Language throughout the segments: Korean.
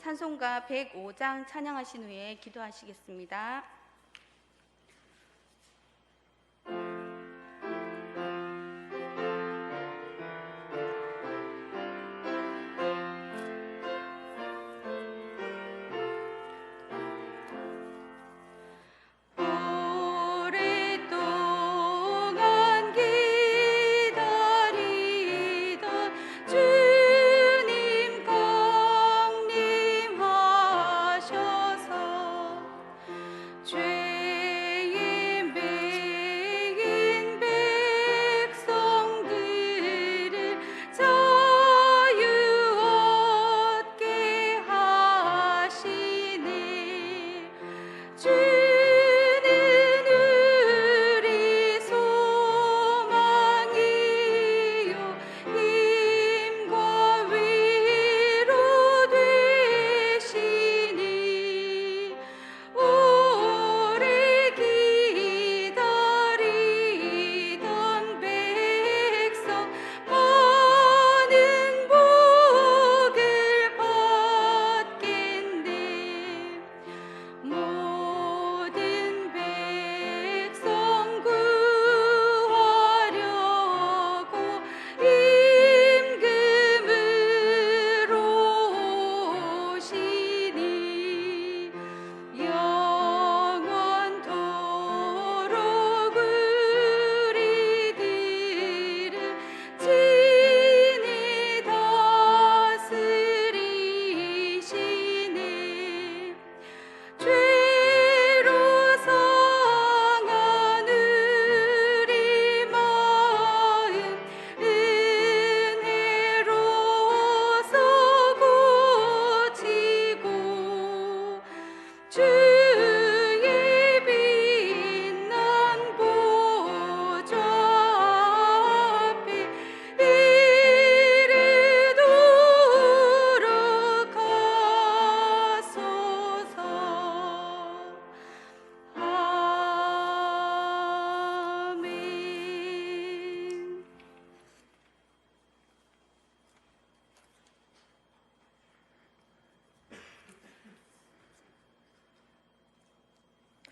찬송가 105장 찬양하신 후에 기도하시겠습니다.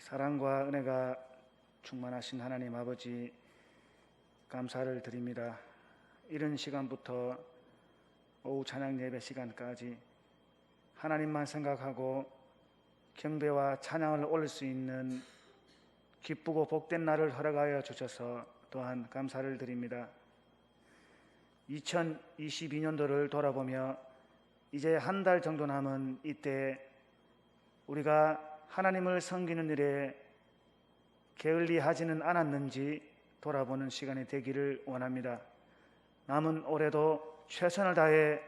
사랑과 은혜가 충만하신 하나님 아버지, 감사를 드립니다. 이른 시간부터 오후 찬양 예배 시간까지 하나님만 생각하고 경배와 찬양을 올릴 수 있는 기쁘고 복된 날을 허락하여 주셔서 또한 감사를 드립니다. 2022년도를 돌아보며 이제 한 달 정도 남은 이때 우리가 하나님을 섬기는 일에 게을리하지는 않았는지 돌아보는 시간이 되기를 원합니다. 남은 올해도 최선을 다해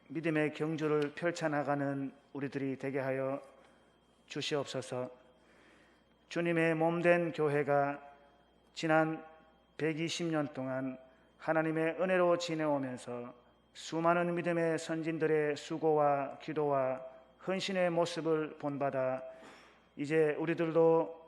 믿음의 경주를 펼쳐나가는 우리들이 되게 하여 주시옵소서. 주님의 몸된 교회가 지난 120년 동안 하나님의 은혜로 지내오면서 수많은 믿음의 선진들의 수고와 기도와 헌신의 모습을 본받아 이제 우리들도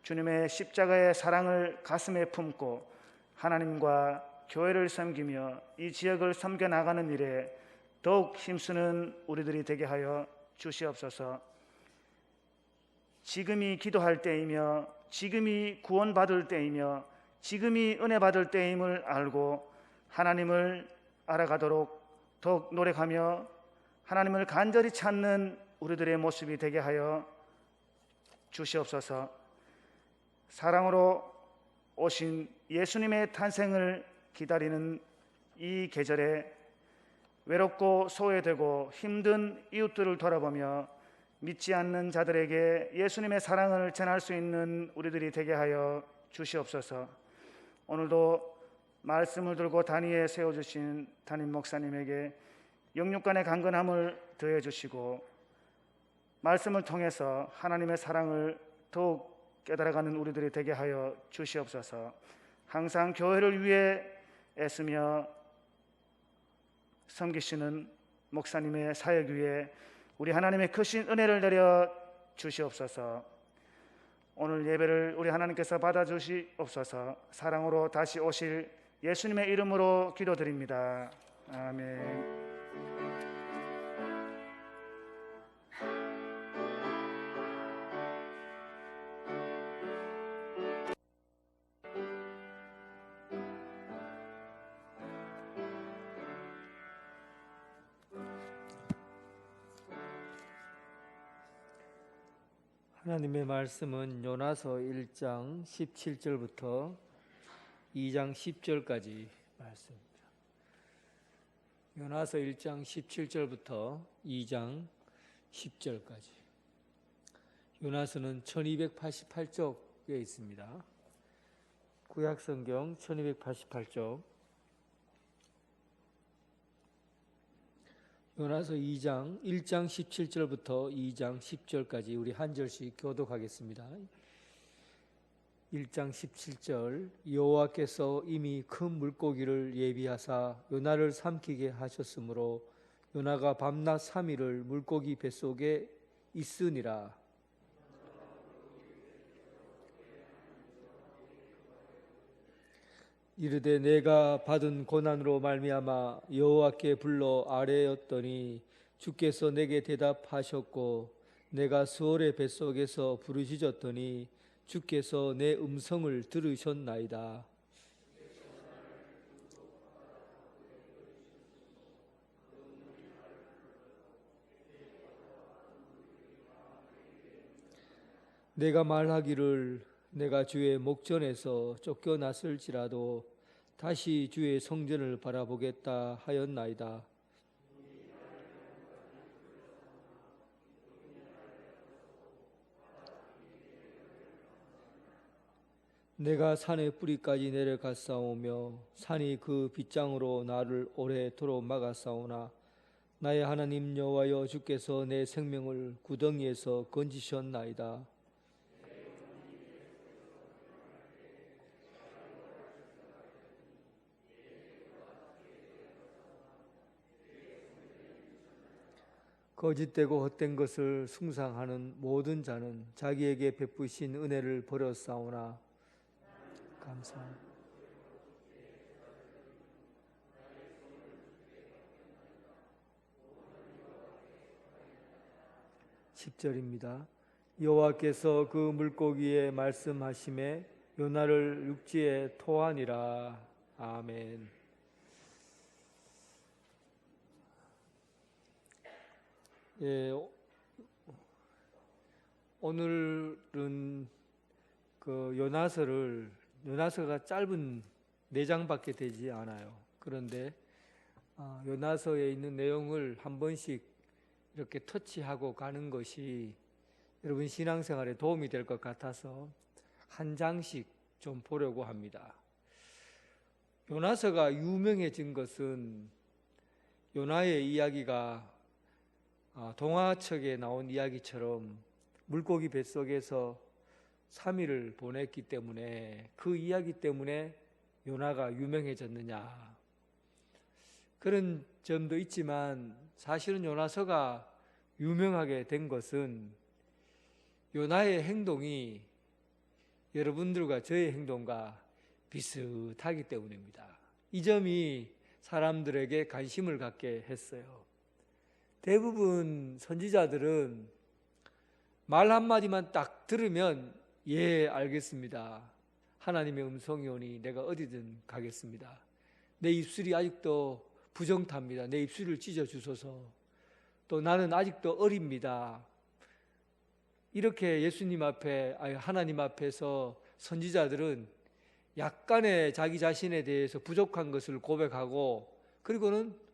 주님의 십자가의 사랑을 가슴에 품고 하나님과 교회를 섬기며 이 지역을 섬겨나가는 일에 더욱 힘쓰는 우리들이 되게 하여 주시옵소서. 지금이 기도할 때이며 지금이 구원받을 때이며 지금이 은혜 받을 때임을 알고 하나님을 알아가도록 더욱 노력하며 하나님을 간절히 찾는 우리들의 모습이 되게 하여 주시옵소서. 사랑으로 오신 예수님의 탄생을 기다리는 이 계절에 외롭고 소외되고 힘든 이웃들을 돌아보며 믿지 않는 자들에게 예수님의 사랑을 전할 수 있는 우리들이 되게 하여 주시옵소서. 오늘도 말씀을 들고 단위에 세워주신 담임 목사님에게 영육간의 강건함을 더해 주시고 말씀을 통해서 하나님의 사랑을 더욱 깨달아가는 우리들이 되게 하여 주시옵소서. 항상 교회를 위해 애쓰며 섬기시는 목사님의 사역 위에 우리 하나님의 크신 은혜를 내려 주시옵소서. 오늘 예배를 우리 하나님께서 받아주시옵소서. 사랑으로 다시 오실 예수님의 이름으로 기도드립니다. 아멘. 하나님의 말씀은 요나서 1장 17절부터 2장 10절까지 말씀입니다. 요나서 1장 17절부터 2장 10절까지. 요나서는 1288쪽에 있습니다. 구약성경 1288쪽. 요나서 1장 17절부터 2장 10절까지 우리 한 절씩 교독하겠습니다. 1장 17절. 여호와께서 이미 큰 물고기를 예비하사 요나를 삼키게 하셨으므로 요나가 밤낮 3일을 물고기 뱃속에 있으니라. 이르되 내가 받은 고난으로 말미암아 여호와께 불러 아뢰었더니 주께서 내게 대답하셨고 내가 수월의 뱃속에서 부르짖었더니 주께서 내 음성을 들으셨나이다. 내가 말하기를 내가 주의 목전에서 쫓겨났을지라도 다시 주의 성전을 바라보겠다 하였나이다. 내가 산의 뿌리까지 내려갔사오며 산이 그 빗장으로 나를 오래도록 막았사오나 나의 하나님 여호와여 주께서 내 생명을 구덩이에서 건지셨나이다. 거짓되고 헛된 것을 숭상하는 모든 자는 자기에게 베푸신 은혜를 버렸사오나 감사합니다. 10절입니다. 여호와께서 그 물고기에 말씀하심에 요나를 육지에 토하니라. 아멘. 예, 오늘은 요나서가 짧은 4장밖에 되지 않아요. 그런데 요나서에 있는 내용을 한 번씩 이렇게 터치하고 가는 것이 여러분 신앙생활에 도움이 될 것 같아서 한 장씩 좀 보려고 합니다. 요나서가 유명해진 것은 요나의 이야기가 동화책에 나온 이야기처럼 물고기 뱃속에서 3일을 보냈기 때문에 그 이야기 때문에 요나가 유명해졌느냐 그런 점도 있지만 사실은 요나서가 유명하게 된 것은 요나의 행동이 여러분들과 저의 행동과 비슷하기 때문입니다. 이 점이 사람들에게 관심을 갖게 했어요. 대부분 선지자들은 말 한마디만 딱 들으면 예, 알겠습니다. 하나님의 음성이 오니 내가 어디든 가겠습니다. 내 입술이 아직도 부정탑니다. 내 입술을 찢어주소서. 또 나는 아직도 어립니다. 이렇게 예수님 앞에, 하나님 앞에서 선지자들은 약간의 자기 자신에 대해서 부족한 것을 고백하고 그리고는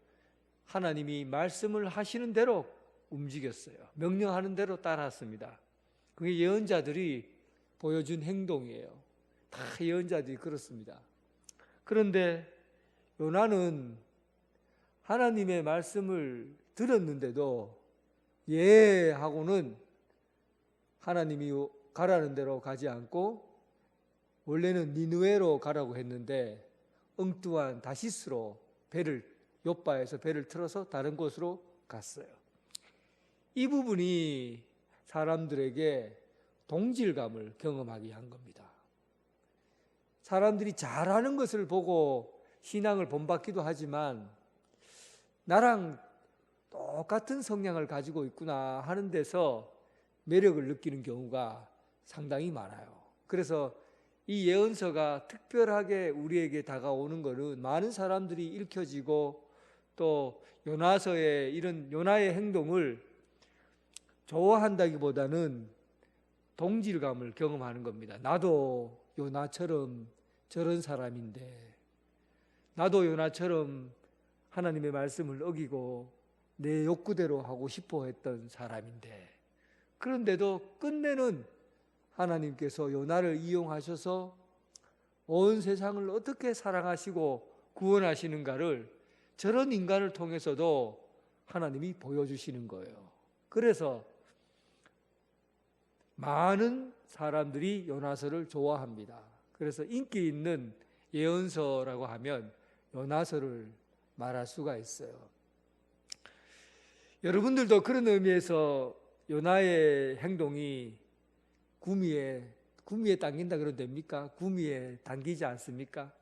하나님이 말씀을 하시는 대로 움직였어요. 명령하는 대로 따랐습니다. 그게 예언자들이 보여준 행동이에요. 다 예언자들이 그렇습니다. 그런데 요나는 하나님의 말씀을 들었는데도 예 하고는 하나님이 가라는 대로 가지 않고 원래는 니느웨로 가라고 했는데 엉뚱한 다시스로 욥바에서 배를 틀어서 다른 곳으로 갔어요. 이 부분이 사람들에게 동질감을 경험하게 한 겁니다. 사람들이 잘하는 것을 보고 신앙을 본받기도 하지만 나랑 똑같은 성향을 가지고 있구나 하는 데서 매력을 느끼는 경우가 상당히 많아요. 그래서 이 예언서가 특별하게 우리에게 다가오는 것은 많은 사람들이 읽혀지고 또 요나서의 이런 요나의 행동을 좋아한다기보다는 동질감을 경험하는 겁니다. 나도 요나처럼 저런 사람인데, 나도 요나처럼 하나님의 말씀을 어기고 내 욕구대로 하고 싶어 했던 사람인데, 그런데도 끝내는 하나님께서 요나를 이용하셔서 온 세상을 어떻게 사랑하시고 구원하시는가를 저런 인간을 통해서도 하나님이 보여주시는 거예요. 그래서 많은 사람들이 요나서를 좋아합니다. 그래서 인기 있는 예언서라고 하면 요나서를 말할 수가 있어요. 여러분들도 그런 의미에서 요나의 행동이 구미에 당긴다 그러면 됩니까? 구미에 당기지 않습니까?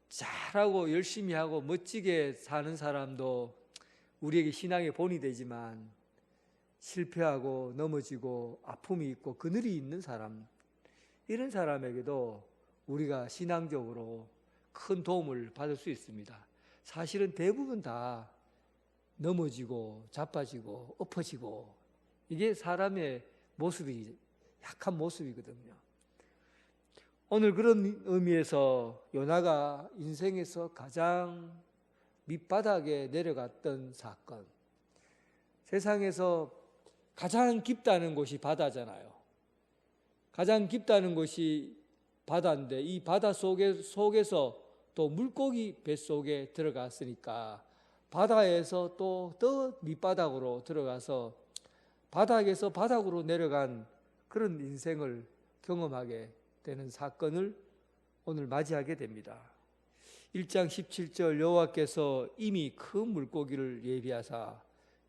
잘하고 열심히 하고 멋지게 사는 사람도 우리에게 신앙의 본이 되지만, 실패하고 넘어지고 아픔이 있고 그늘이 있는 사람, 이런 사람에게도 우리가 신앙적으로 큰 도움을 받을 수 있습니다. 사실은 대부분 다 넘어지고 자빠지고 엎어지고, 이게 사람의 모습이 약한 모습이거든요. 오늘 그런 의미에서 요나가 인생에서 가장 밑바닥에 내려갔던 사건, 세상에서 가장 깊다는 곳이 바다잖아요. 가장 깊다는 곳이 바다인데, 이 바다 속에서 또 물고기 뱃속에 들어갔으니까 바다에서 또 더 밑바닥으로 들어가서 바닥에서 바닥으로 내려간 그런 인생을 경험하게 되는 사건을 오늘 맞이하게 됩니다. 1장 17절, 여호와께서 이미 큰 물고기를 예비하사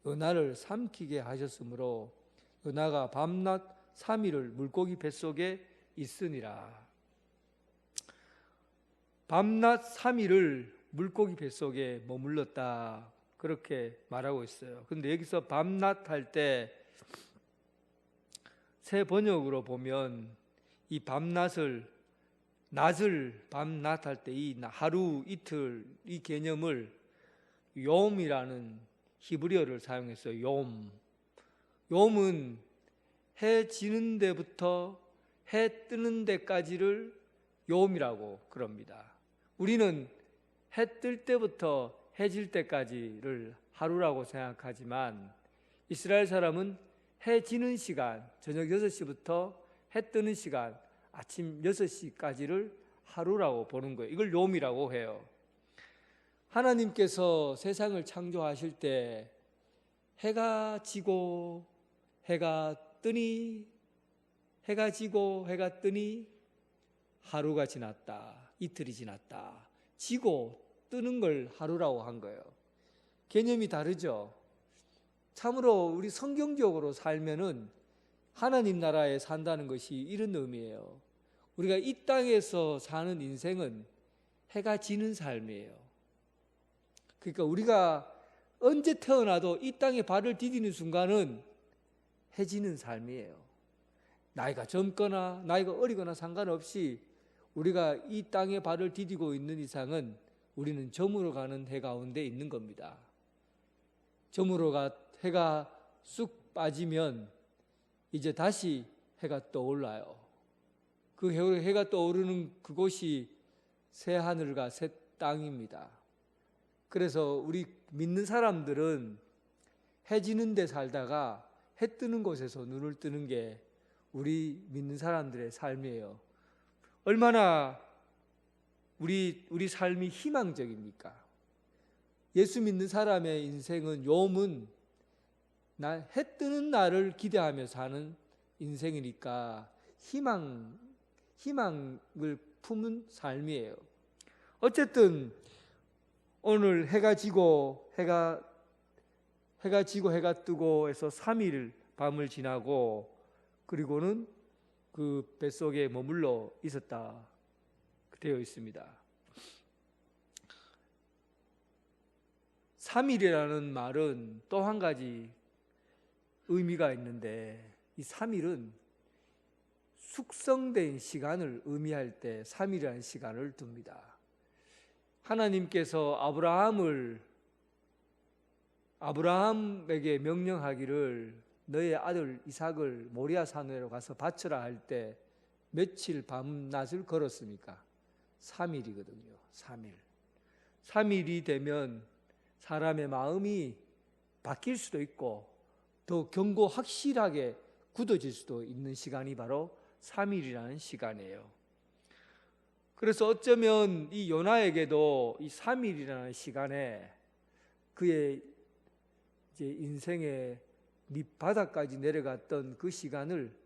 요나를 삼키게 하셨으므로 요나가 밤낮 3일을 물고기 뱃속에 있으니라. 밤낮 3일을 물고기 뱃속에 머물렀다, 그렇게 말하고 있어요. 근데 여기서 밤낮 할 때 새 번역으로 보면 이 밤낮을, 낮을 밤낮 할 때 이 하루 이틀 이 개념을 욤이라는 히브리어를 사용했어요. 욤. 욤은 해 지는 데부터 해 뜨는 데까지를 욤이라고 그럽니다. 우리는 해 뜰 때부터 해 질 때까지를 하루라고 생각하지만, 이스라엘 사람은 해 지는 시간, 저녁 6시부터 해 뜨는 시간, 아침 6시까지를 하루라고 보는 거예요. 이걸 욤이라고 해요. 하나님께서 세상을 창조하실 때 해가 지고 해가 뜨니, 해가 지고 해가 뜨니 하루가 지났다, 이틀이 지났다. 지고 뜨는 걸 하루라고 한 거예요. 개념이 다르죠. 참으로 우리 성경적으로 살면은 하나님 나라에 산다는 것이 이런 의미예요. 우리가 이 땅에서 사는 인생은 해가 지는 삶이에요. 그러니까 우리가 언제 태어나도 이 땅에 발을 디디는 순간은 해지는 삶이에요. 나이가 젊거나 나이가 어리거나 상관없이 우리가 이 땅에 발을 디디고 있는 이상은 우리는 저물어 가는 해 가운데 있는 겁니다. 해가 쑥 빠지면 이제 다시 해가 떠올라요. 그 해가 떠오르는 그곳이 새 하늘과 새 땅입니다. 그래서 우리 믿는 사람들은 해 지는 데 살다가 해 뜨는 곳에서 눈을 뜨는 게 우리 믿는 사람들의 삶이에요. 얼마나 우리 삶이 희망적입니까? 예수 믿는 사람의 인생은, 욤은 해 뜨는 날을 기대하며 사는 인생이니까 희망을 품은 삶이에요. 어쨌든 오늘 해가 지고 해가 뜨고 해서 3일 밤을 지나고, 그리고는 그 뱃속에 머물러 있었다 되어 있습니다. 3일이라는 말은 또 한 가지 의미가 있는데, 이 3일은 숙성된 시간을 의미할 때 3일이라는 시간을 둡니다. 하나님께서 아브라함에게 명령하기를 너의 아들 이삭을 모리아 산으로 가서 바쳐라 할 때 며칠 밤낮을 걸었습니까? 3일이거든요. 3일. 3일이 되면 사람의 마음이 바뀔 수도 있고 더 견고 확실하게 굳어질 수도 있는 시간이 바로 3일이라는 시간이에요. 그래서 어쩌면 이 요나에게도 이 3일이라는 시간에 그의 이제 인생의 밑바닥까지 내려갔던 그 시간을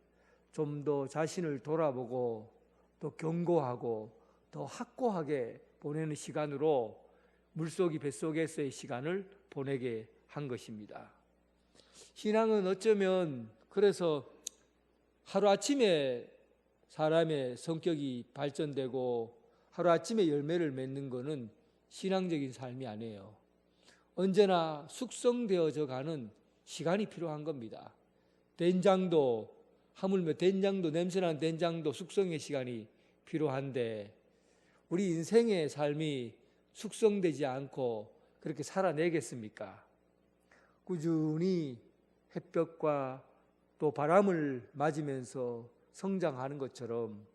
좀 더 자신을 돌아보고 또 견고하고 더 확고하게 보내는 시간으로 물속이 뱃속에서의 시간을 보내게 한 것입니다. 신앙은 어쩌면 그래서 하루아침에 사람의 성격이 발전되고 하루아침에 열매를 맺는 것은 신앙적인 삶이 아니에요. 언제나 숙성되어져 가는 시간이 필요한 겁니다. 된장도 하물며 된장도 냄새나는 된장도 숙성의 시간이 필요한데 우리 인생의 삶이 숙성되지 않고 그렇게 살아내겠습니까? 꾸준히 햇볕과 또 바람을 맞으면서 성장하는 것처럼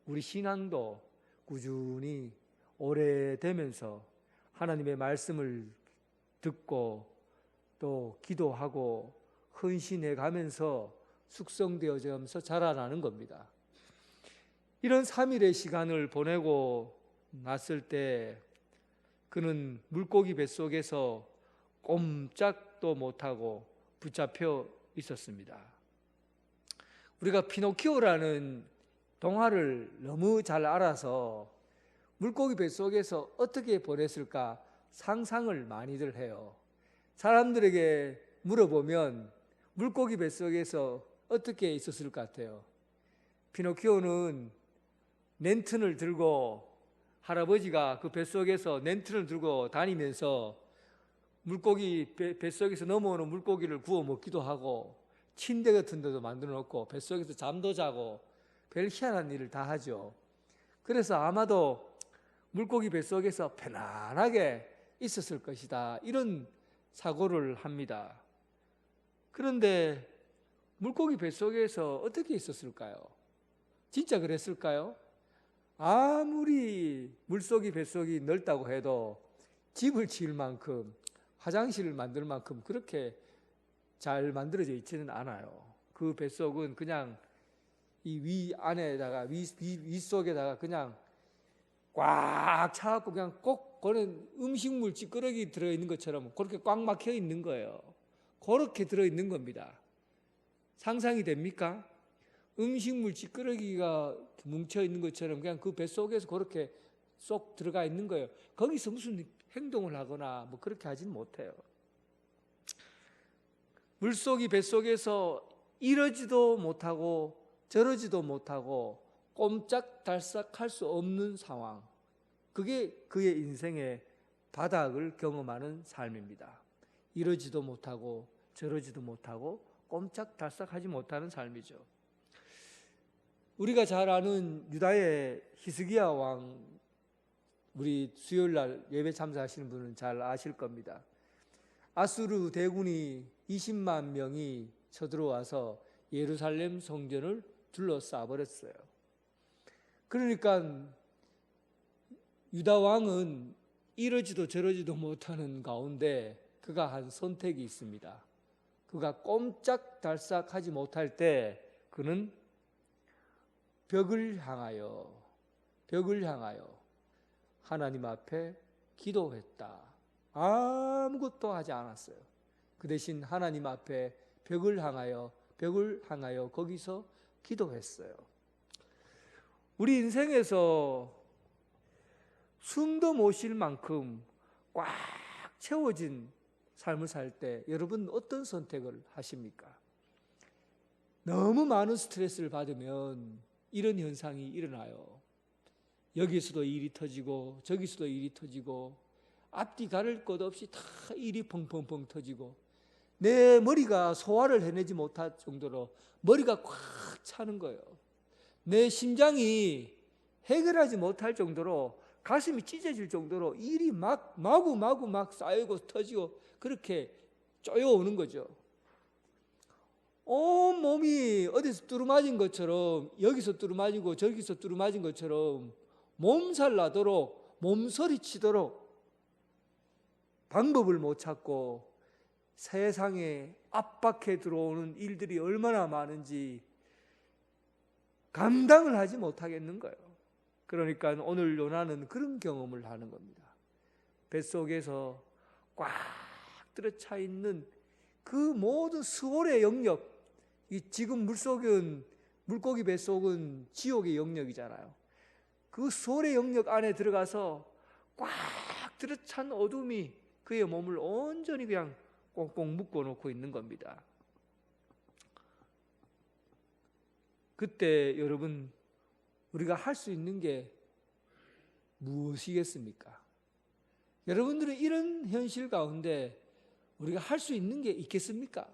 우리 신앙도 꾸준히 오래되면서 하나님의 말씀을 듣고 또 기도하고 헌신해 가면서 숙성되어져가면서 자라나는 겁니다. 이런 3일의 시간을 보내고 났을 때 그는 물고기 뱃속에서 꼼짝도 못하고 붙잡혀 있었습니다. 우리가 피노키오라는 동화를 너무 잘 알아서 물고기 뱃속에서 어떻게 보냈을까 상상을 많이들 해요. 사람들에게 물어보면 물고기 뱃속에서 어떻게 있었을 것 같아요? 피노키오는 랜턴을 들고 할아버지가 그 뱃속에서 랜턴을 들고 다니면서 물고기 뱃속에서 넘어오는 물고기를 구워 먹기도 하고 침대 같은 데도 만들어 놓고 뱃속에서 잠도 자고 별 희한한 일을 다 하죠. 그래서 아마도 물고기 뱃속에서 편안하게 있었을 것이다 이런 사고를 합니다. 그런데 물고기 뱃속에서 어떻게 있었을까요? 진짜 그랬을까요? 아무리 물속이 뱃속이 넓다고 해도 집을 지을 만큼 화장실을 만들 만큼 그렇게 잘 만들어져 있지는 않아요. 그 뱃속은 그냥 이 위 안에다가 위 속에다가 그냥 꽉 차갖고 그냥 꼭 그런 음식물 찌끄러기 들어있는 것처럼 그렇게 꽉 막혀 있는 거예요. 그렇게 들어있는 겁니다. 상상이 됩니까? 음식물 찌끄러기가 뭉쳐 있는 것처럼 그냥 그 뱃속에서 그렇게 쏙 들어가 있는 거예요. 거기서 무슨 행동을 하거나 뭐 그렇게 하지는 못해요. 물속이 뱃속에서 이러지도 못하고 저러지도 못하고 꼼짝달싹할 수 없는 상황. 그게 그의 인생의 바닥을 경험하는 삶입니다. 이러지도 못하고 저러지도 못하고 꼼짝달싹하지 못하는 삶이죠. 우리가 잘 아는 유다의 히스기야 왕, 우리 수요일 날 예배 참석하시는 분은 잘 아실 겁니다. 아수르 대군이 20만 명이 쳐들어와서 예루살렘 성전을 둘러싸 버렸어요. 그러니까 유다 왕은 이러지도 저러지도 못하는 가운데 그가 한 선택이 있습니다. 그가 꼼짝달싹하지 못할 때 그는 벽을 향하여 하나님 앞에 기도했다. 아무것도 하지 않았어요. 그 대신 하나님 앞에 벽을 향하여 거기서 기도했어요. 우리 인생에서 숨도 못 쉴 만큼 꽉 채워진 삶을 살 때 여러분 어떤 선택을 하십니까? 너무 많은 스트레스를 받으면 이런 현상이 일어나요. 여기서도 일이 터지고 저기서도 일이 터지고 앞뒤 가릴 것 없이 다 일이 펑펑펑 터지고 내 머리가 소화를 해내지 못할 정도로 머리가 꽉 차는 거예요. 내 심장이 해결하지 못할 정도로 가슴이 찢어질 정도로 일이 마구 쌓이고 터지고 그렇게 쪼여오는 거죠. 온 몸이 어디서 뚫어맞은 것처럼, 여기서 뚫어맞이고 저기서 뚫어맞은 것처럼 몸살 나도록, 몸서리치도록 방법을 못 찾고 세상에 압박해 들어오는 일들이 얼마나 많은지 감당을 하지 못하겠는 거예요. 그러니까 오늘 요나는 그런 경험을 하는 겁니다. 뱃속에서 꽉 들어차 있는 그 모든 수월의 영역, 지금 물고기 뱃속은 지옥의 영역이잖아요. 그 수월의 영역 안에 들어가서 꽉 들어찬 어둠이 그의 몸을 온전히 그냥 꽁꽁 묶어 놓고 있는 겁니다. 그때 여러분, 우리가 할 수 있는 게 무엇이겠습니까? 여러분들은 이런 현실 가운데 우리가 할 수 있는 게 있겠습니까?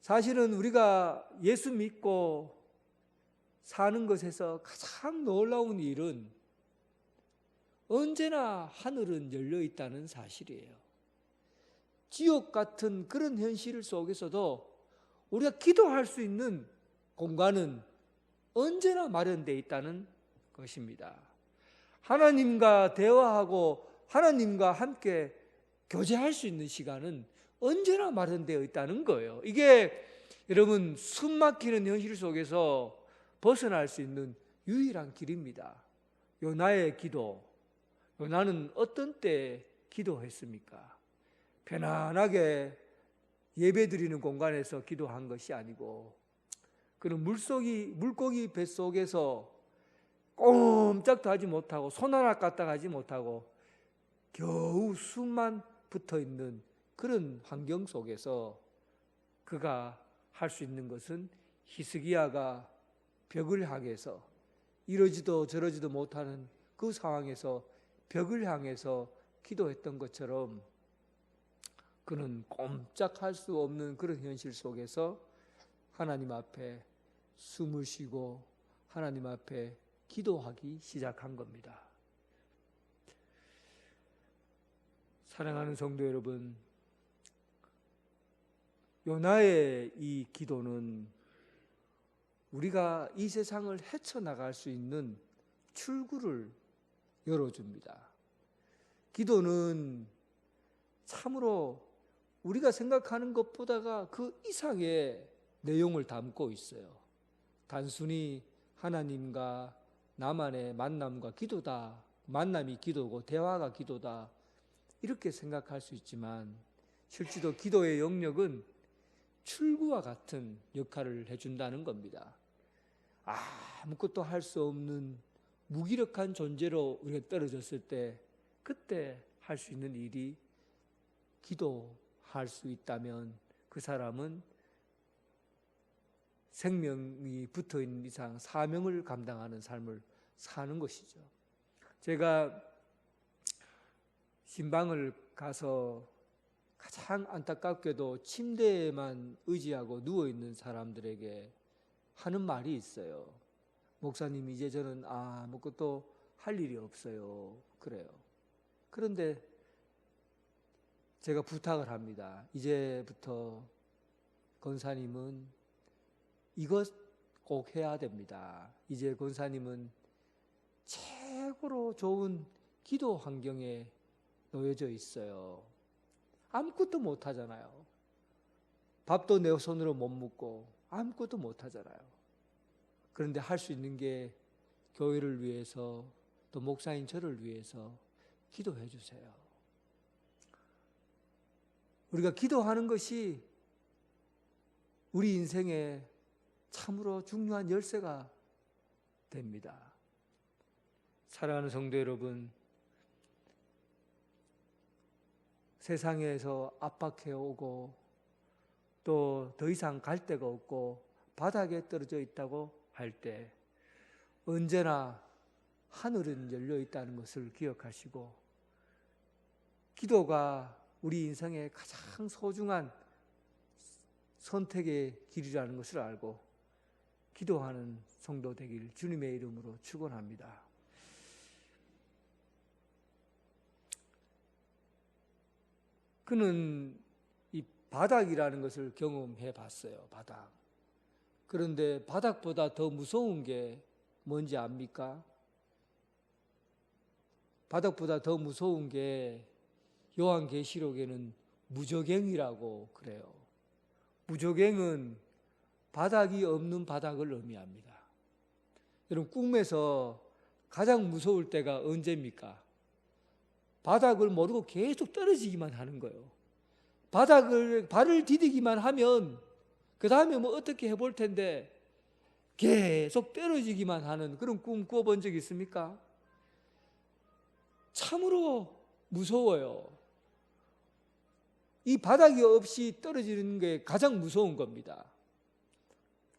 사실은 우리가 예수 믿고 사는 것에서 가장 놀라운 일은 언제나 하늘은 열려 있다는 사실이에요. 지옥 같은 그런 현실 속에서도 우리가 기도할 수 있는 공간은 언제나 마련되어 있다는 것입니다. 하나님과 대화하고 하나님과 함께 교제할 수 있는 시간은 언제나 마련되어 있다는 거예요. 이게 여러분, 숨 막히는 현실 속에서 벗어날 수 있는 유일한 길입니다. 요나의 기도, 요나는 어떤 때 기도했습니까? 편안하게 예배드리는 공간에서 기도한 것이 아니고, 그는 물고기 뱃속에서 꼼짝도 하지 못하고 손 하나 까딱 하지 못하고 겨우 숨만 붙어 있는 그런 환경 속에서 그가 할 수 있는 것은 히스기야가 벽을 향해서 이러지도 저러지도 못하는 그 상황에서 벽을 향해서 기도했던 것처럼 그는 꼼짝할 수 없는 그런 현실 속에서 하나님 앞에 숨을 쉬고 하나님 앞에 기도하기 시작한 겁니다. 사랑하는 성도 여러분, 요나의 이 기도는 우리가 이 세상을 헤쳐나갈 수 있는 출구를 열어줍니다. 기도는 참으로 우리가 생각하는 것보다가 그 이상의 내용을 담고 있어요. 단순히 하나님과 나만의 만남과 기도다, 만남이 기도고 대화가 기도다, 이렇게 생각할 수 있지만 실제로 기도의 영역은 출구와 같은 역할을 해준다는 겁니다. 아무것도 할 수 없는 무기력한 존재로 우리가 떨어졌을 때 그때 할 수 있는 일이 기도할 수 있다면 그 사람은 생명이 붙어있는 이상 사명을 감당하는 삶을 사는 것이죠. 제가 신방을 가서 가장 안타깝게도 침대에만 의지하고 누워있는 사람들에게 하는 말이 있어요. 목사님, 이제 저는 아무것도 할 일이 없어요. 그래요. 그런데 제가 부탁을 합니다. 이제부터 권사님은 이것 꼭 해야 됩니다. 이제 권사님은 최고로 좋은 기도 환경에 놓여져 있어요. 아무것도 못 하잖아요. 밥도 내 손으로 못 먹고 아무것도 못 하잖아요. 그런데 할 수 있는 게 교회를 위해서, 또 목사인 저를 위해서 기도해 주세요. 우리가 기도하는 것이 우리 인생에 참으로 중요한 열쇠가 됩니다. 사랑하는 성도 여러분, 세상에서 압박해 오고 또 더 이상 갈 데가 없고 바닥에 떨어져 있다고 할 때 언제나 하늘은 열려 있다는 것을 기억하시고, 기도가 우리 인생의 가장 소중한 선택의 길이라는 것을 알고 기도하는 성도 되길 주님의 이름으로 축원합니다. 그는 이 바닥이라는 것을 경험해 봤어요. 바닥. 그런데 바닥보다 더 무서운 게 뭔지 압니까? 바닥보다 더 무서운 게 요한계시록에는 무저갱이라고 그래요. 무저갱은 바닥이 없는 바닥을 의미합니다. 여러분, 꿈에서 가장 무서울 때가 언제입니까? 바닥을 모르고 계속 떨어지기만 하는 거예요. 발을 디디기만 하면 그 다음에 뭐 어떻게 해볼 텐데 계속 떨어지기만 하는 그런 꿈 꾸어본 적 있습니까? 참으로 무서워요. 이 바닥이 없이 떨어지는 게 가장 무서운 겁니다.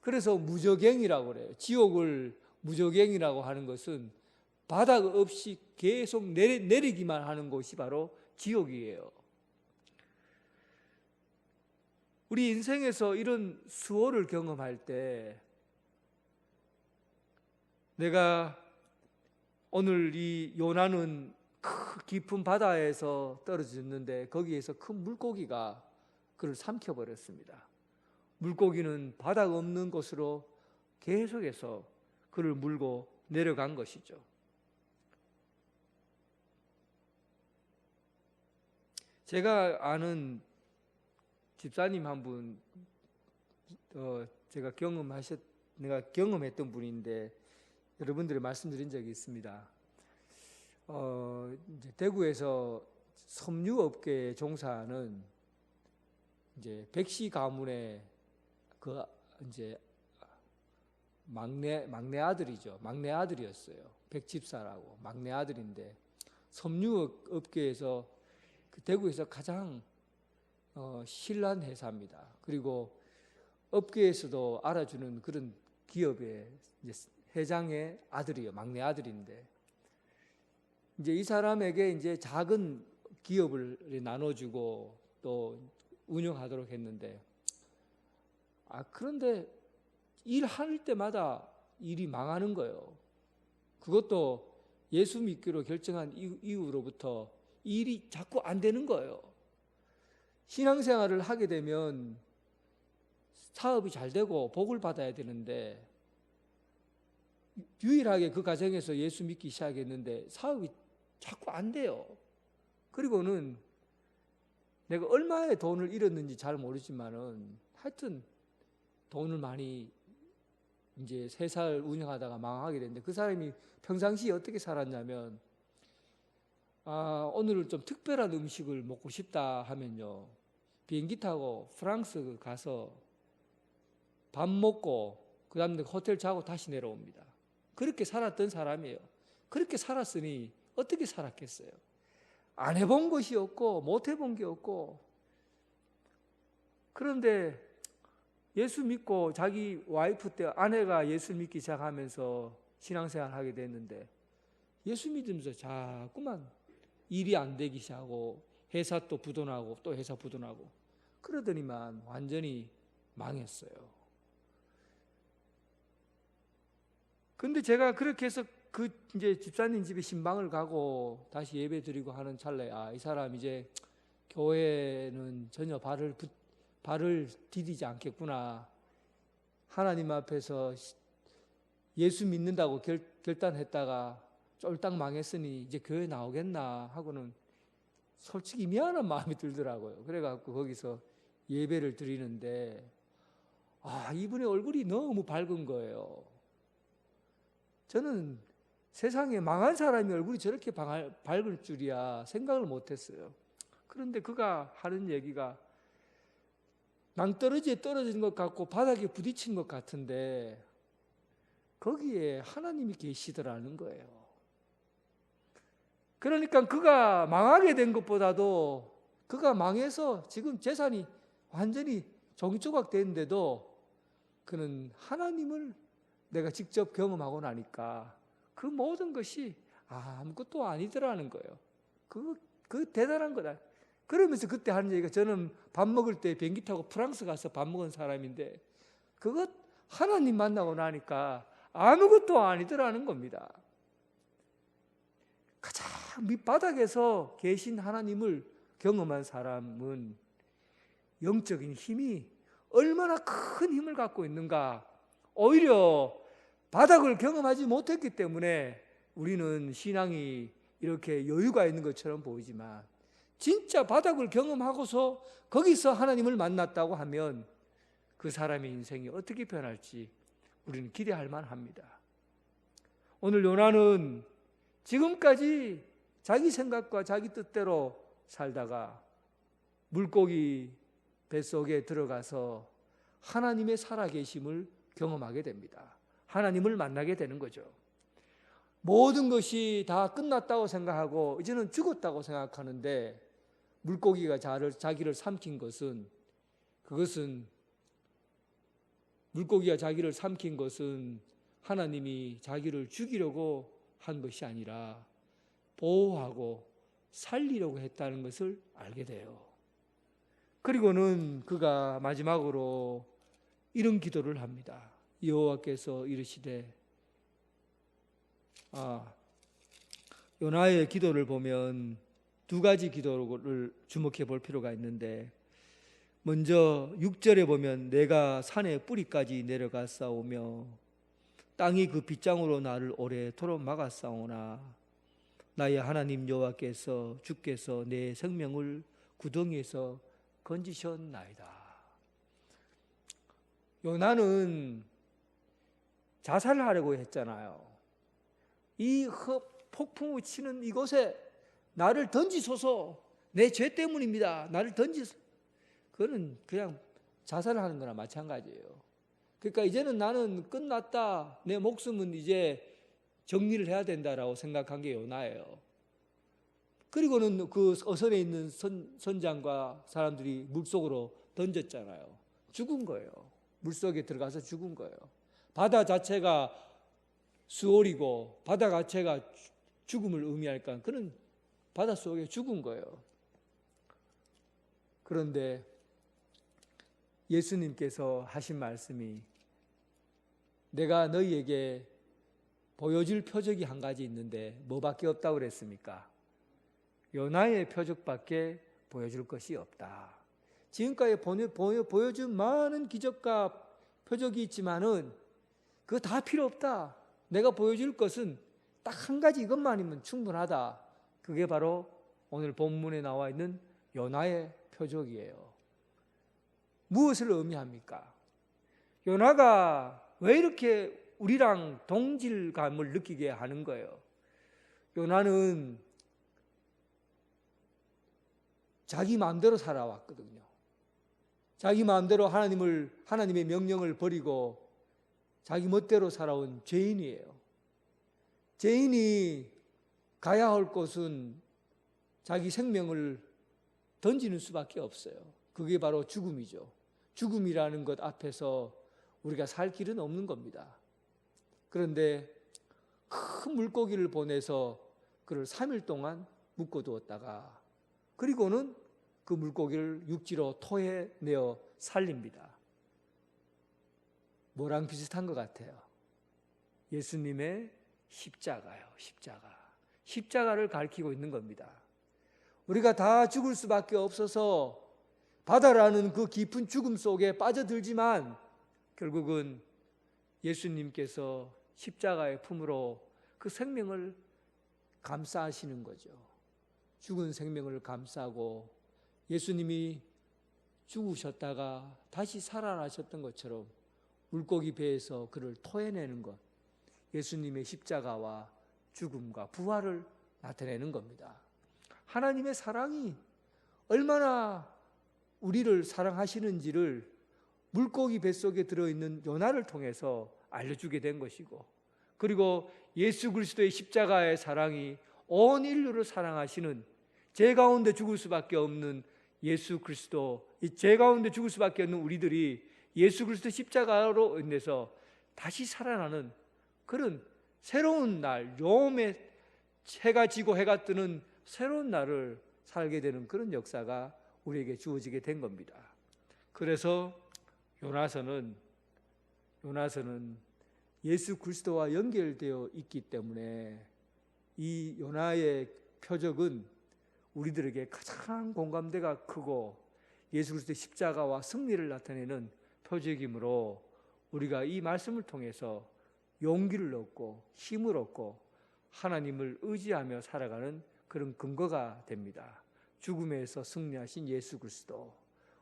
그래서 무저갱이라고 그래요. 지옥을 무저갱이라고 하는 것은 바닥 없이 계속 내리기만 하는 곳이 바로 지옥이에요. 우리 인생에서 이런 수호를 경험할 때 내가 오늘 이 요나는 깊은 바다에서 떨어졌는데 거기에서 큰 물고기가 그를 삼켜버렸습니다. 물고기는 바닥 없는 곳으로 계속해서 그를 물고 내려간 것이죠. 제가 아는 집사님 한 분, 내가 경험했던 분인데 여러분들이 말씀드린 적이 있습니다. 이제 대구에서 섬유업계에 종사하는 이제 백씨 가문의 그 이제 막내 아들이죠. 막내 아들이었어요. 백집사라고 막내 아들인데 섬유업계에서 그 대구에서 가장 신란 회사입니다. 그리고 업계에서도 알아주는 그런 기업의 이제 회장의 아들이에요. 막내 아들인데 이제 이 사람에게 이제 작은 기업을 나눠주고 또 운영하도록 했는데 그런데 일할 때마다 일이 망하는 거예요. 그것도 예수 믿기로 결정한 이후로부터 일이 자꾸 안 되는 거예요. 신앙생활을 하게 되면 사업이 잘 되고 복을 받아야 되는데 유일하게 그 가정에서 예수 믿기 시작했는데 사업이 자꾸 안 돼요. 그리고는 내가 얼마의 돈을 잃었는지 잘 모르지만은 하여튼 돈을 많이 이제 3살 운영하다가 망하게 됐는데 그 사람이 평상시에 어떻게 살았냐면 오늘 좀 특별한 음식을 먹고 싶다 하면요 비행기 타고 프랑스 가서 밥 먹고 그 다음에 호텔 자고 다시 내려옵니다. 그렇게 살았던 사람이에요. 그렇게 살았으니 어떻게 살았겠어요? 안 해본 것이 없고 못 해본 게 없고 그런데 예수 믿고 자기 와이프 때 아내가 예수 믿기 시작하면서 신앙생활 하게 됐는데 예수 믿으면서 자꾸만 일이 안 되기 시작하고 회사 또 부도나고 또 회사 부도나고 그러더니만 완전히 망했어요. 근데 제가 그렇게 해서 그 이제 집사님 집에 신방을 가고 다시 예배 드리고 하는 찰나에 이 사람 이제 교회는 전혀 발을 디디지 않겠구나. 하나님 앞에서 예수 믿는다고 결단했다가 쫄딱 망했으니 이제 교회 나오겠나 하고는 솔직히 미안한 마음이 들더라고요. 그래갖고 거기서 예배를 드리는데 이분의 얼굴이 너무 밝은 거예요. 저는 세상에 망한 사람이 얼굴이 저렇게 밝을 줄이야 생각을 못했어요. 그런데 그가 하는 얘기가 낭떠러지에 떨어진 것 같고 바닥에 부딪힌 것 같은데 거기에 하나님이 계시더라는 거예요. 그러니까 그가 망하게 된 것보다도 그가 망해서 지금 재산이 완전히 종이조각 됐는데도 그는 하나님을 내가 직접 경험하고 나니까 그 모든 것이 아무것도 아니더라는 거예요. 그 대단한 거다. 그러면서 그때 하는 얘기가 저는 밥 먹을 때 비행기 타고 프랑스 가서 밥 먹은 사람인데 그것 하나님 만나고 나니까 아무것도 아니더라는 겁니다. 가장 밑바닥에서 계신 하나님을 경험한 사람은 영적인 힘이 얼마나 큰 힘을 갖고 있는가. 오히려 바닥을 경험하지 못했기 때문에 우리는 신앙이 이렇게 여유가 있는 것처럼 보이지만, 진짜 바닥을 경험하고서 거기서 하나님을 만났다고 하면 그 사람의 인생이 어떻게 변할지 우리는 기대할 만합니다. 오늘 요나는 지금까지 자기 생각과 자기 뜻대로 살다가 물고기 뱃속에 들어가서 하나님의 살아계심을 경험하게 됩니다. 하나님을 만나게 되는 거죠. 모든 것이 다 끝났다고 생각하고 이제는 죽었다고 생각하는데, 물고기가 자기를 삼킨 것은, 물고기가 자기를 삼킨 것은 하나님이 자기를 죽이려고 한 것이 아니라 보호하고 살리려고 했다는 것을 알게 돼요. 그리고는 그가 마지막으로 이런 기도를 합니다. 여호와께서 이르시되, 요나의 기도를 보면 두 가지 기도를 주목해 볼 필요가 있는데, 먼저 6절에 보면 내가 산의 뿌리까지 내려갔사오며 땅이 그 빗장으로 나를 오래도록 막았사오나 나의 하나님 여호와께서 주께서 내 생명을 구덩이에서 건지셨나이다. 요나는 자살하려고 했잖아요. 이 폭풍우 치는 이곳에 나를 던지소서, 내 죄 때문입니다, 나를 던지소서. 그거는 그냥 자살하는 거나 마찬가지예요. 그러니까 이제는 나는 끝났다, 내 목숨은 이제 정리를 해야 된다라고 생각한 게 요나예요. 그리고는 그 어선에 있는 선장과 사람들이 물속으로 던졌잖아요. 죽은 거예요. 물속에 들어가서 죽은 거예요. 바다 자체가 수월이고 바다 자체가 죽음을 의미할까, 그는 바닷속에 죽은 거예요. 그런데 예수님께서 하신 말씀이, 내가 너희에게 보여줄 표적이 한 가지 있는데 뭐밖에 없다고 그랬습니까? 요나의 표적밖에 보여줄 것이 없다. 지금까지 보여준 많은 기적과 표적이 있지만은 그거 다 필요 없다. 내가 보여줄 것은 딱 한 가지, 이것만이면 충분하다. 그게 바로 오늘 본문에 나와 있는 요나의 표적이에요. 무엇을 의미합니까? 요나가 왜 이렇게 우리랑 동질감을 느끼게 하는 거예요? 요나는 자기 마음대로 살아왔거든요. 자기 마음대로 하나님의 명령을 버리고 자기 멋대로 살아온 죄인이에요. 죄인이 가야 할 곳은 자기 생명을 던지는 수밖에 없어요. 그게 바로 죽음이죠. 죽음이라는 것 앞에서 우리가 살 길은 없는 겁니다. 그런데 큰 물고기를 보내서 그를 3일 동안 묶어두었다가, 그리고는 그 물고기를 육지로 토해내어 살립니다. 뭐랑 비슷한 것 같아요? 예수님의 십자가요. 십자가를 가리키고 있는 겁니다. 우리가 다 죽을 수밖에 없어서 바다라는 그 깊은 죽음 속에 빠져들지만 결국은 예수님께서 십자가의 품으로 그 생명을 감싸시는 거죠. 죽은 생명을 감싸고 예수님이 죽으셨다가 다시 살아나셨던 것처럼 물고기 배에서 그를 토해내는 것, 예수님의 십자가와 죽음과 부활을 나타내는 겁니다. 하나님의 사랑이 얼마나 우리를 사랑하시는지를 물고기 뱃속에 들어있는 요나를 통해서 알려주게 된 것이고, 그리고 예수 그리스도의 십자가의 사랑이 온 인류를 사랑하시는, 죄 가운데 죽을 수밖에 없는 예수 그리스도, 이 죄 가운데 죽을 수밖에 없는 우리들이 예수 그리스도 십자가로 인해서 다시 살아나는 그런 새로운 날, 요음에 해가 지고 해가 뜨는 새로운 날을 살게 되는 그런 역사가 우리에게 주어지게 된 겁니다. 그래서 요나서는 예수 그리스도와 연결되어 있기 때문에 이 요나의 표적은 우리들에게 가장 공감대가 크고 예수 그리스도의 십자가와 승리를 나타내는 표적이므로 우리가 이 말씀을 통해서 용기를 얻고 힘을 얻고 하나님을 의지하며 살아가는 그런 근거가 됩니다. 죽음에서 승리하신 예수 그리스도,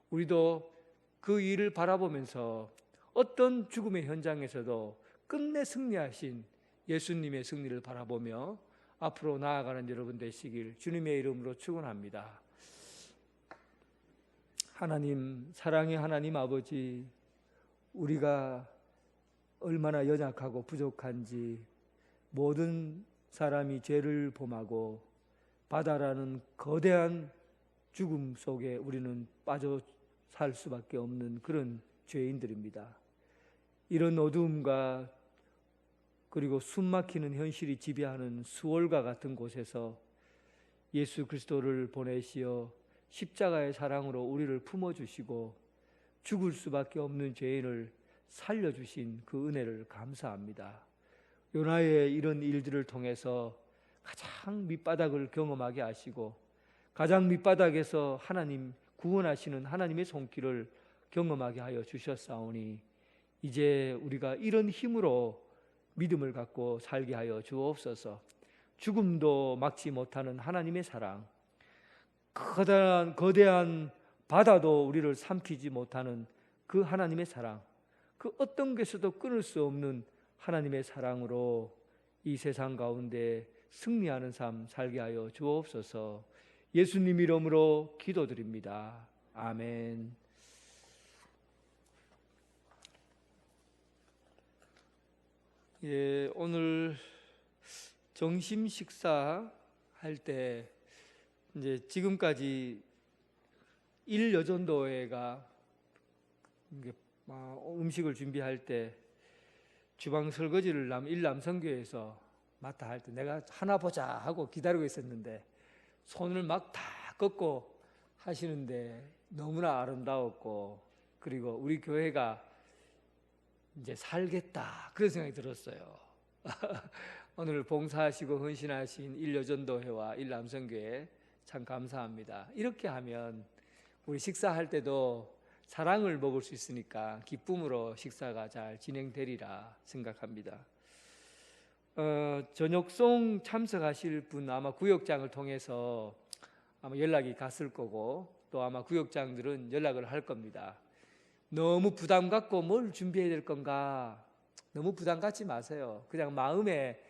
우리도 그 일을 바라보면서 어떤 죽음의 현장에서도 끝내 승리하신 예수님의 승리를 바라보며 앞으로 나아가는 여러분 되시길 주님의 이름으로 축원합니다. 하나님, 사랑의 하나님 아버지, 우리가 얼마나 연약하고 부족한지, 모든 사람이 죄를 범하고 바다라는 거대한 죽음 속에 우리는 빠져 살 수밖에 없는 그런 죄인들입니다. 이런 어두움과 그리고 숨막히는 현실이 지배하는 수월과 같은 곳에서 예수 그리스도를 보내시어 십자가의 사랑으로 우리를 품어주시고 죽을 수밖에 없는 죄인을 살려주신 그 은혜를 감사합니다. 요나의 이런 일들을 통해서 가장 밑바닥을 경험하게 하시고 가장 밑바닥에서 하나님 구원하시는 하나님의 손길을 경험하게 하여 주셨사오니 이제 우리가 이런 힘으로 믿음을 갖고 살게 하여 주옵소서. 죽음도 막지 못하는 하나님의 사랑, 거대한 바다도 우리를 삼키지 못하는 그 하나님의 사랑, 그 어떤 것에서도 끊을 수 없는 하나님의 사랑으로 이 세상 가운데 승리하는 삶 살게 하여 주옵소서. 예수님 이름으로 기도드립니다. 아멘. 예, 오늘 점심 식사 할 때 이제 지금까지 일여전도회가 음식을 준비할 때 주방 설거지를 일남성교에서 맡아 할 때 내가 하나 보자 하고 기다리고 있었는데 손을 막 다 꺾고 하시는데 너무나 아름다웠고, 그리고 우리 교회가 이제 살겠다 그런 생각이 들었어요. 오늘 봉사하시고 헌신하신 일여전도회와 일남성교회 참 감사합니다. 이렇게 하면 우리 식사할 때도 사랑을 먹을 수 있으니까 기쁨으로 식사가 잘 진행되리라 생각합니다. 저녁송 참석하실 분 아마 구역장을 통해서 아마 연락이 갔을 거고, 또 아마 구역장들은 연락을 할 겁니다. 너무 부담 갖고 뭘 준비해야 될 건가, 너무 부담 갖지 마세요. 그냥 마음에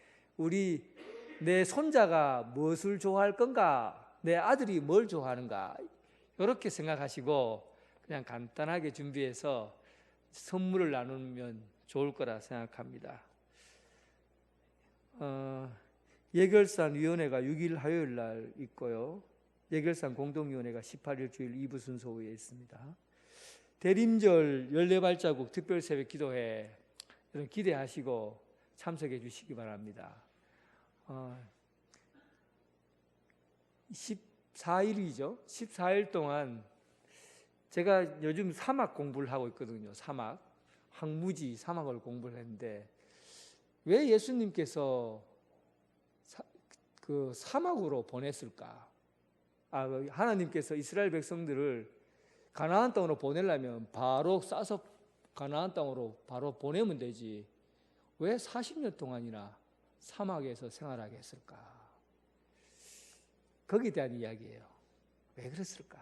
내 손자가 무엇을 좋아할 건가, 내 아들이 뭘 좋아하는가, 이렇게 생각하시고 그냥 간단하게 준비해서 선물을 나누면 좋을 거라 생각합니다. 예결산 위원회가 6일 화요일 날 있고요. 예결산 공동위원회가 18일 주일 2부 순서 후에 있습니다. 대림절 14발자국 특별새벽 기도회 여러분 기대하시고 참석해 주시기 바랍니다. 14일이죠. 14일 동안 제가 요즘 사막 공부를 하고 있거든요. 황무지 사막을 공부를 했는데 왜 예수님께서 그 사막으로 보냈을까? 하나님께서 이스라엘 백성들을 가나안 땅으로 보내려면 바로 싸서 가나안 땅으로 바로 보내면 되지, 왜 40년 동안이나 사막에서 생활하게 했을까? 거기에 대한 이야기예요. 왜 그랬을까?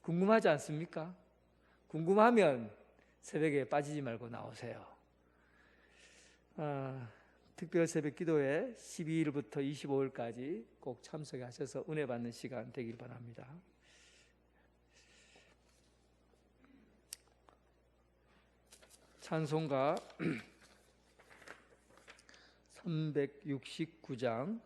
궁금하지 않습니까? 궁금하면 새벽에 빠지지 말고 나오세요. 특별 새벽 기도회 12일부터 25일까지 꼭 참석하셔서 은혜 받는 시간 되길 바랍니다. 찬송가 369장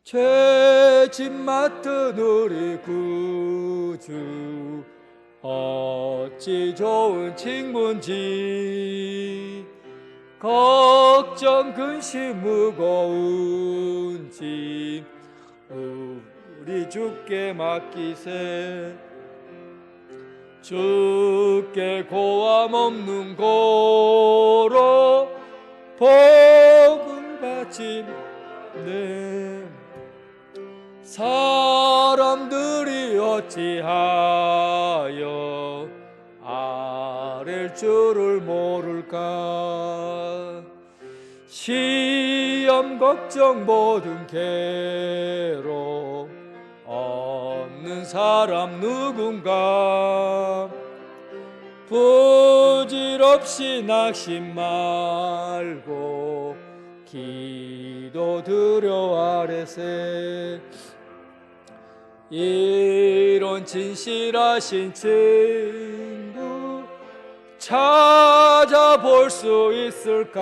죄짐 맡은 우리 구주 어찌 좋은 친구인지, 걱정 근심 무거운 짐 우리 주께 맡기세. 주께 고함 없는 고로 복을 바치네. 사람들이 어찌하여 아랠 줄을 모를까. 시험 걱정 모든 괴로 없는 사람 누군가. 부질없이 낙심 말고 기도드려 아뢰세. 이런 진실하신 친구 찾아볼 수 있을까.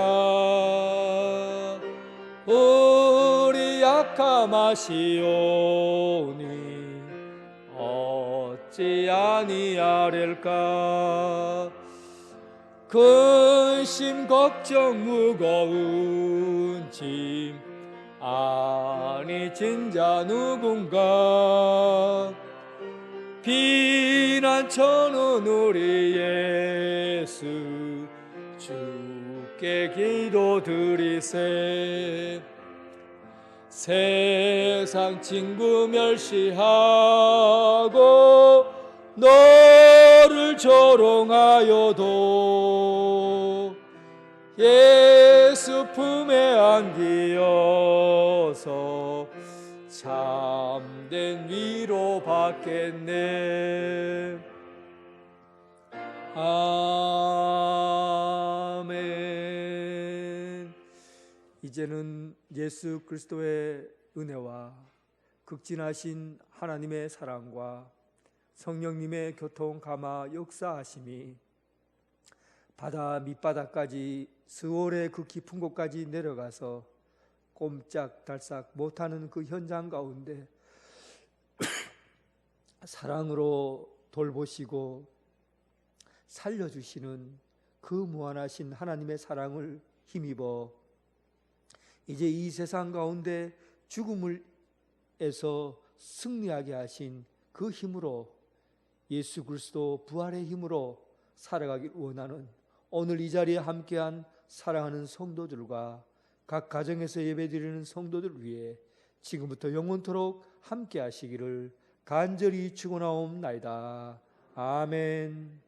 우리 약함하시오니 어찌 아니하릴까. 근심 걱정 무거운 짐 아니 진자 누군가. 비난처는 우리 예수 주께 기도드리세. 세상 친구 멸시하고 너를 조롱하여도 예수 품에 안기어서 참된 위로 받겠네. 아멘. 이제는 예수 그리스도의 은혜와 극진하신 하나님의 사랑과 성령님의 교통 감화 역사하심이 바다 밑바닥까지 스월의 그 깊은 곳까지 내려가서 꼼짝달싹 못하는 그 현장 가운데 사랑으로 돌보시고 살려주시는 그 무한하신 하나님의 사랑을 힘입어 이제 이 세상 가운데 죽음을에서 승리하게 하신 그 힘으로 예수 그리스도 부활의 힘으로 살아가길 원하는 오늘 이 자리에 함께한 사랑하는 성도들과 각 가정에서 예배드리는 성도들 위해 지금부터 영원토록 함께 하시기를 간절히 축원하옵나이다. 아멘.